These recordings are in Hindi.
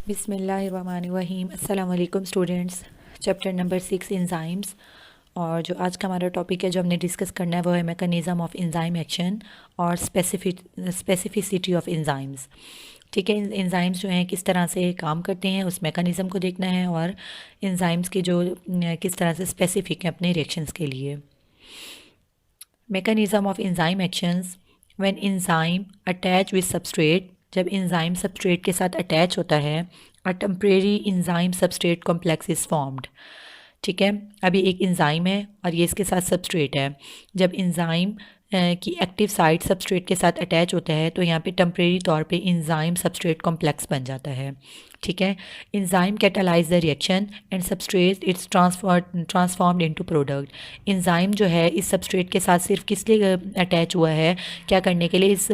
बिस्मिल्लाहिर्रहमानिर्रहीम। अस्सलाम वालेकुम स्टूडेंट्स। Chapter number 6 enzymes. और जो आज का हमारा टॉपिक है जो हमने डिस्कस करना है वो है मैकेनिज़्म ऑफ एंजाइम एक्शन और स्पेसिफिसिटी ऑफ एंजाइम्स। ठीक है, एंजाइम्स जो हैं किस तरह से काम करते हैं उस मैकेनिज़्म को देखना है और एंजाइम्स की जो किस तरह से स्पेसिफिक है अपने रिएक्शंस के लिए। Mechanism of enzyme actions. When enzyme attach with substrate, जब एंजाइम सबस्ट्रेट के साथ अटैच होता है, a temporary enzyme substrate complex is formed. ठीक है, अभी एक एंजाइम है और ये इसके साथ सबस्ट्रेट है। जब एंजाइम की एक्टिव साइट सबस्ट्रेट के साथ अटैच होता है तो यहाँ पे टेम्परेरी तौर पे एंजाइम सबस्ट्रेट कॉम्प्लेक्स बन जाता है। ठीक है, enzyme catalyse the reaction and substrate it's transformed into product. Enzyme जो है इस सबस्ट्रेट के साथ सिर्फ किस लिए अटैच हुआ है, क्या करने के लिए, इस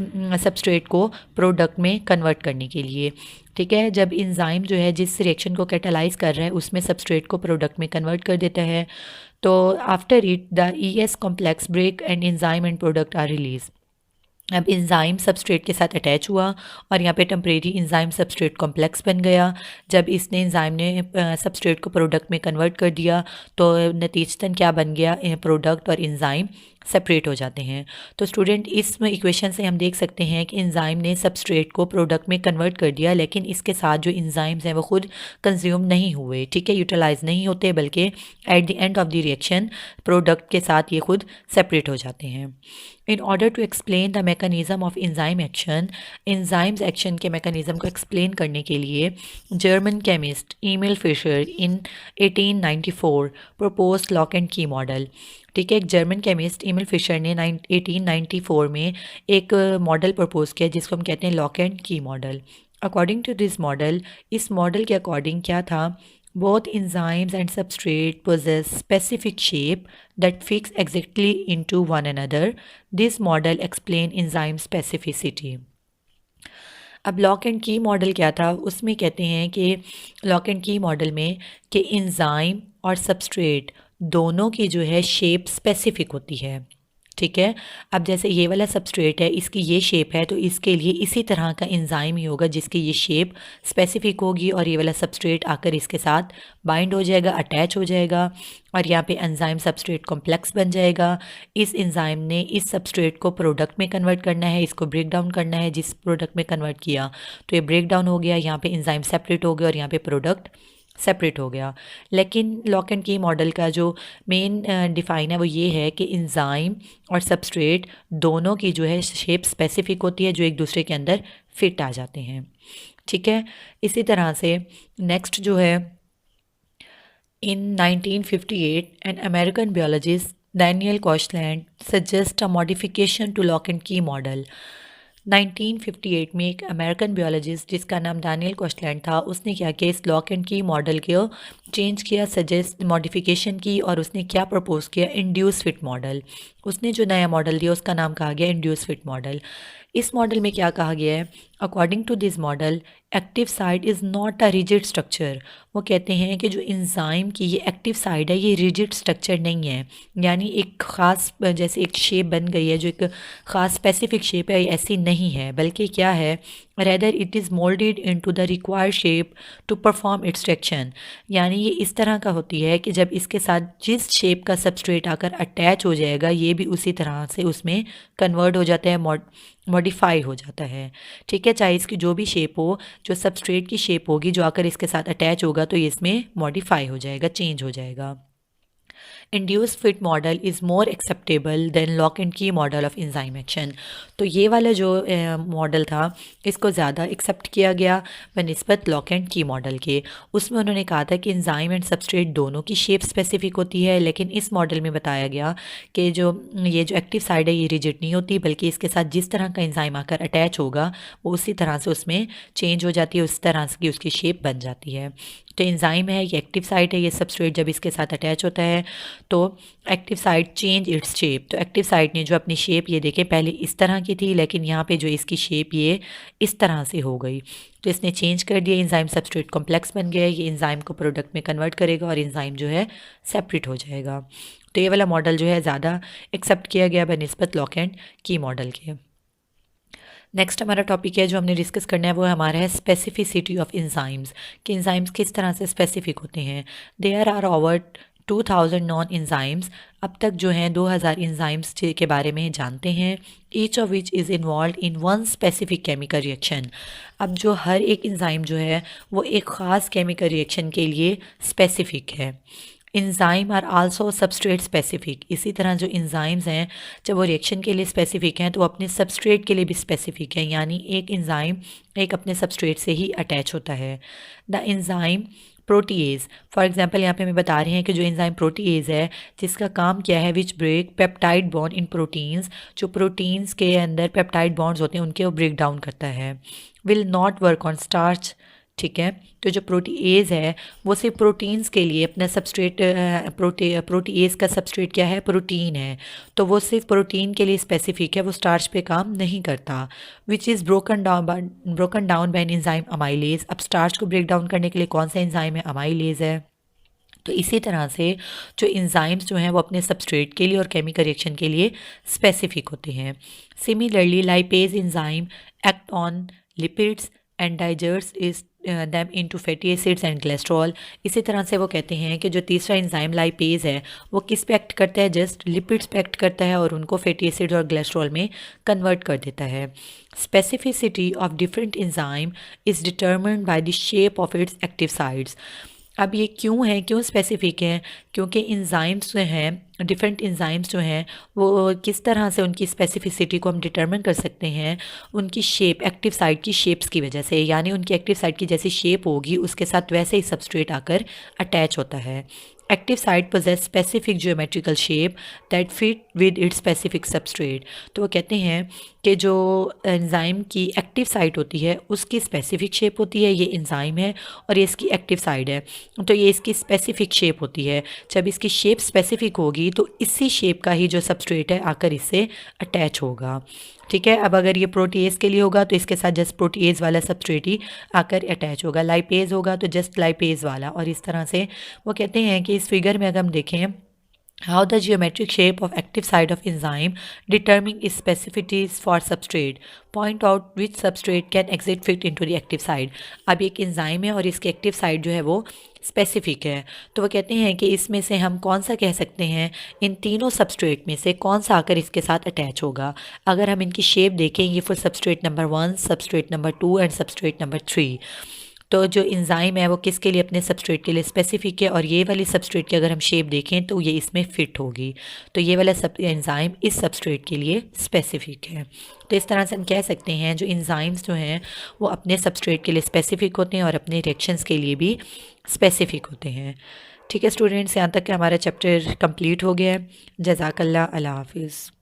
सबस्ट्रेट को प्रोडक्ट में कन्वर्ट करने के लिए। ठीक है, जब एंजाइम जो है जिस रिएक्शन को कैटालाइज कर रहा है उसमें सबस्ट्रेट को प्रोडक्ट में कन्वर्ट कर देता है, तो after it the ES complex break and enzyme and product are release. अब एंजाइम सबस्ट्रेट के साथ अटैच हुआ और यहाँ पे टेम्परेरी एंजाइम सबस्ट्रेट कॉम्प्लेक्स बन गया। जब इसने एंजाइम ने सबस्ट्रेट को प्रोडक्ट में कन्वर्ट कर दिया तो नतीजतन क्या बन गया, प्रोडक्ट और एंजाइम सेपरेट हो जाते हैं। तो स्टूडेंट इस इक्वेशन से हम देख सकते हैं कि एंजाइम ने सबस्ट्रेट को प्रोडक्ट में कन्वर्ट कर दिया, लेकिन इसके साथ जो एंजाइम्स हैं वो खुद कंज्यूम नहीं हुए। ठीक है, यूटिलाइज नहीं होते, बल्कि at the end of the reaction product के साथ ये खुद सेपरेट हो जाते हैं। In order to explain the mechanism of enzyme action, enzymes action के मैकेनिज़्म को एक्सप्लेन करने के लिए German chemist Emil Fischer in 1894 propose lock and key model. ठीक है, एक जर्मन केमिस्ट एमिल फिशर ने 1894 में एक मॉडल प्रपोज किया जिसको हम कहते हैं lock and key model. According to this model, इस मॉडल के अकॉर्डिंग क्या था, both enzymes and substrate possess specific shape that fix exactly into one another. This model explain enzyme specificity. अब लॉक एंड की मॉडल क्या था, उसमें कहते हैं कि लॉक एंड की मॉडल में कि एंजाइम और सबस्ट्रेट दोनों की जो है शेप स्पेसिफिक होती है। ठीक है, अब जैसे ये वाला सबस्ट्रेट है, इसकी ये शेप है, तो इसके लिए इसी तरह का एंजाइम ही होगा जिसकी ये शेप स्पेसिफिक होगी और ये वाला सबस्ट्रेट आकर इसके साथ बाइंड हो जाएगा, अटैच हो जाएगा और यहाँ पे एंजाइम सबस्ट्रेट कॉम्प्लेक्स बन जाएगा। इस एंजाइम ने इस सबस्ट्रेट को प्रोडक्ट में कन्वर्ट करना है, इसको ब्रेक डाउन करना है। जिस प्रोडक्ट में कन्वर्ट किया तो ये ब्रेक डाउन हो गया, यहाँ पे एंजाइम सेपरेट हो गया और यहाँ पे प्रोडक्ट सेपरेट हो गया। लेकिन लॉक एंड की मॉडल का जो मेन डिफ़ाइन है वो ये है कि एंजाइम और सबस्ट्रेट दोनों की जो है शेप स्पेसिफिक होती है, जो एक दूसरे के अंदर फिट आ जाते हैं। ठीक है, इसी तरह से नेक्स्ट जो है, in 1958 an American biologist Daniel Koshland suggest a modification to lock and key model. 1958 में एक अमेरिकन बायोलॉजिस्ट जिसका नाम डैनियल कॉशलैंड था, उसने क्या किया, इस लॉक एंड की मॉडल को चेंज किया, सजेस्ट मॉडिफिकेशन की, और उसने क्या प्रपोज किया, इंड्यूस फिट मॉडल। उसने जो नया मॉडल दिया उसका नाम कहा गया इंड्यूस फिट मॉडल। इस मॉडल में क्या कहा गया है, according to this model active site is not a rigid structure. वो कहते हैं कि जो एंजाइम की ये एक्टिव साइट है ये रिजिड स्ट्रक्चर नहीं है, यानी एक ख़ास जैसे एक शेप बन गई है जो एक ख़ास स्पेसिफिक शेप है, ऐसी नहीं है, बल्कि क्या है, rather it is moulded into the required shape to perform its action. यानी ये इस तरह का होती है कि जब इसके साथ जिस शेप का सबस्ट्रेट आकर अटैच हो जाएगा ये भी उसी तरह से उसमें कन्वर्ट हो जाता है, मॉडिफाई हो जाता है। ठीक है, चाहे इसकी जो भी शेप हो, जो सबस्ट्रेट की शेप होगी जो आकर इसके साथ अटैच होगा तो ये इसमें मॉडिफाई हो जाएगा, चेंज हो जाएगा। Induced fit model is more acceptable than lock and key model of enzyme action. तो ये वाला जो मॉडल था इसको ज़्यादा एक्सेप्ट किया गया बनिस्बत लॉक एंड की मॉडल के। उसमें उन्होंने कहा था कि एंजाइम एंड सबस्ट्रेट दोनों की शेप स्पेसिफिक होती है, लेकिन इस मॉडल में बताया गया कि ये जो एक्टिव साइड है ये रिजिड नहीं होती, बल्कि इसके साथ जिस तरह का एंजाइम आकर अटैच होगा वो उसी तरह से उसमें चेंज हो जाती है, उस तरह की उसकी शेप बन जाती है। तो एंजाइम है ये एक्टिव साइट है, ये सबस्ट्रेट जब इसके साथ अटैच होता है तो active site change its shape. तो एक्टिव साइट ने जो अपनी शेप ये देखें पहले इस तरह की थी, लेकिन यहाँ पे जो इसकी शेप ये इस तरह से हो गई, तो इसने चेंज कर दिया, एंजाइम सबस्ट्रेट कॉम्प्लेक्स बन गया। ये एंजाइम को प्रोडक्ट में कन्वर्ट करेगा और एंजाइम जो है सेपरेट हो जाएगा। तो ये वाला मॉडल जो है ज़्यादा एक्सेप्ट किया गया बनिस्बत लॉक एंड की मॉडल के। नेक्स्ट हमारा टॉपिक है जो हमने डिस्कस करना है वो हमारा है स्पेसिफिसिटी ऑफ इंजाइम्स, कि इंजाइम्स किस तरह से स्पेसिफिक होते हैं। There are over 2000 known enzymes, अब तक जो हैं 2000 इंजाइम्स के बारे में जानते हैं। Each of which is involve in one specific chemical reaction. अब जो हर एक इंजाइम जो है वो एक ख़ास केमिकल रिएक्शन के लिए स्पेसिफिक है। Enzyme are also substrate specific, इसी तरह जो इंजाइम्स हैं जब वो रिएक्शन के लिए स्पेसिफिक हैं तो वो अपने सबस्ट्रेट के लिए भी स्पेसिफिक हैं, यानी एक इंजाइम एक अपने सबस्ट्रेट से ही अटैच होता है। The enzyme protease, for example यहाँ पे हमें बता रहे हैं कि जो एंजाइम प्रोटीएज है जिसका काम क्या है, which break peptide bond in proteins, जो प्रोटीन्स के अंदर पेप्टाइड बॉन्ड्स होते हैं उनके वो ब्रेक डाउन करता है। Will not work on starch, ठीक है। तो जो प्रोटीएज है वो सिर्फ प्रोटीन्स के लिए अपना सबस्ट्रेट, प्रोटीएज का सबस्ट्रेट क्या है, प्रोटीन है, तो वो सिर्फ प्रोटीन के लिए स्पेसिफिक है, वो स्टार्च पे काम नहीं करता। Which is broken down by an enzyme amylase, अब स्टार्च को ब्रेक डाउन करने के लिए कौन सा एंजाइम है, अमाइलेज है। तो इसी तरह से जो इंजाइम्स जो हैं वो अपने सबस्ट्रेट के लिए और केमिकल रिएक्शन के लिए स्पेसिफिक होते हैं। Similarly lipase enzyme act on lipids and digests them into fatty acids and cholesterol. इसी तरह से वो कहते हैं कि जो तीसरा एंजाइम लाइपेज है वो किस पे एक्ट करता है, जस्ट लिपिड्स पे एक्ट करता है और उनको फैटी एसिड्स और कोलेस्ट्रॉल में कन्वर्ट कर देता है। Specificity of different enzyme is determined by the shape of its active sites. अब ये क्यों है, क्यों स्पेसिफिक है, क्योंकि इंजाइम्स जो हैं, डिफरेंट इंजाइम्स जो हैं वो किस तरह से उनकी स्पेसिफिसिटी को हम डिटरमिन कर सकते हैं उनकी शेप, एक्टिव साइट की शेप्स की वजह से, यानी उनकी एक्टिव साइट की जैसी शेप होगी उसके साथ वैसे ही सबस्ट्रेट आकर अटैच होता है। Active site possess specific geometrical shape that fit with its specific substrate. तो वो कहते हैं कि जो एंजाइम की एक्टिव साइट होती है उसकी स्पेसिफिक शेप होती है, ये एंजाइम है और ये इसकी एक्टिव साइट है, तो ये इसकी स्पेसिफिक शेप होती है। जब इसकी शेप स्पेसिफिक होगी तो इसी शेप का ही जो सबस्ट्रेट है आकर इससे अटैच होगा, ठीक है। अब अगर ये प्रोटीएज के लिए होगा तो इसके साथ जस्ट प्रोटीएज वाला सबस्ट्रेट ही आकर अटैच होगा, लाइपेज होगा तो जस्ट लाइपेज वाला, और इस तरह से वो कहते हैं कि इस फिगर में अगर हम देखें how the geometric shape of active site of enzyme determine its specificities for substrate, point out which substrate can exit fit into the active site। अब एक enzyme है और इसकी एक्टिव साइट जो है वो स्पेसिफिक है, तो वो कहते हैं कि इसमें से हम कौन सा कह सकते हैं, इन तीनों सबस्ट्रेट में से कौन सा आकर इसके साथ अटैच होगा। अगर हम इनकी शेप देखें, ये for substrate number 1, substrate number 2 and substrate number 3, तो जो इंजाइम है वो किसके लिए, अपने सबस्ट्रेट के लिए स्पेसिफिक है, और ये वाली सबस्ट्रेट की अगर हम शेप देखें तो ये इसमें फिट होगी, तो ये वाला इंजाइम इस सबस्ट्रेट के लिए स्पेसिफिक है। तो इस तरह से हम कह सकते हैं जो इंजाइम्स जो हैं वो अपने सबस्ट्रेट के लिए स्पेसिफिक होते हैं और अपने रिएक्शंस के लिए भी स्पेसिफिक होते हैं। ठीक है स्टूडेंट्स, यहाँ तक हमारा चैप्टर कंप्लीट हो गया है। जज़ाकल्लाह, अल्लाह हाफिज़।